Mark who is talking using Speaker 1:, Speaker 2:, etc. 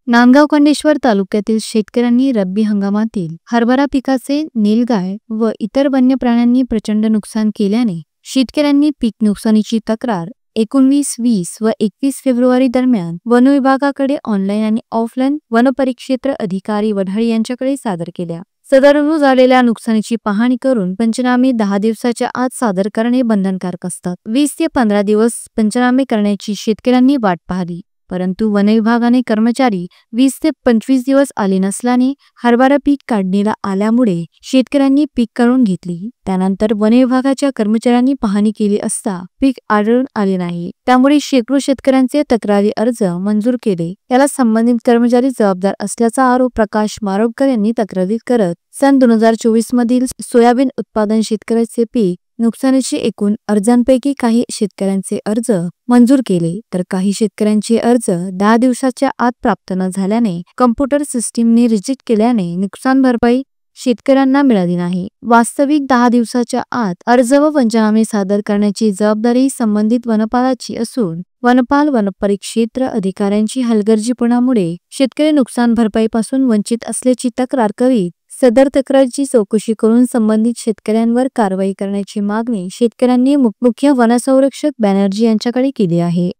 Speaker 1: नांदगाव खंडेश्वर तालुक्यातील शेतकऱ्यांनी रब्बी हंगामातील हरभरा पिकाचे नीलगाय व इतर वन्य प्राण्यांनी प्रचंड नुकसान केल्याने शेतकऱ्यांनी पीक नुकसानीची तक्रार 19, 20 व 21 फेब्रुवारी दरम्यान वन विभागाकडे ऑनलाईन आणि ऑफलाईन वनपरिक्षेत्र अधिकारी वढाळी यांच्याकडे सादर केल्या। सदर झालेल्या नुकसानीची पाहणी करून पंचनामे 10 दिवसाच्या आत सादर करणे बंधनकारक असतात। 20 ते 15 दिवस पंचनामे करण्याची शेतकऱ्यांनी वाट पाहिली, परंतु वन विभागाने कर्मचारी 20 ते 25 दिवस आले नसल्याने हरभरा पीक काढणीला आल्यामुळे शेतकऱ्यांनी पीक काढून घेतली। त्यानंतर वन विभागाच्या कर्मचाऱ्यांनी पाहणी केली असता पीक आढळून आले नाही, त्यामुळे शेकडो शेतकऱ्यांचे तक्रारी अर्ज मंजूर केले। याला संबंधित कर्मचारी जबाबदार असल्याचा आरोप प्रकाश मारोडकर यांनी तक्रारीत करत सन 2024 मधील सोयाबीन उत्पादन शेतकऱ्याचे पीक नुकसानीचे एकूण अर्जांपैकी काही शेतकऱ्यांचे अर्ज मंजूर केले, तर काही शेतकऱ्यांचे अर्ज 10 दिवसाच्या आत प्राप्त न झाल्याने कॉम्प्युटर सिस्टीमने रिजेक्ट केल्याने नुकसान भरपाई शेतकऱ्यांना मिळाली नाही। वास्तविक 10 दिवसाच्या आत अर्ज व पंचनामे सादर करण्याची जबाबदारी संबंधित वनपालाची असून वनपाल वनपरिक्षेत्र अधिकाऱ्यांची हलगर्जीपणामुळे शेतकरी नुकसान भरपाईपासून वंचित असल्याची तक्रार करीत सदर तक्रारीची चौकशी करून संबंधित शेतकऱ्यांवर कारवाई करण्याची मागणी शेतकऱ्यांनी मुख्य वनसंरक्षक बॅनर्जी यांच्याकडे केली आहे।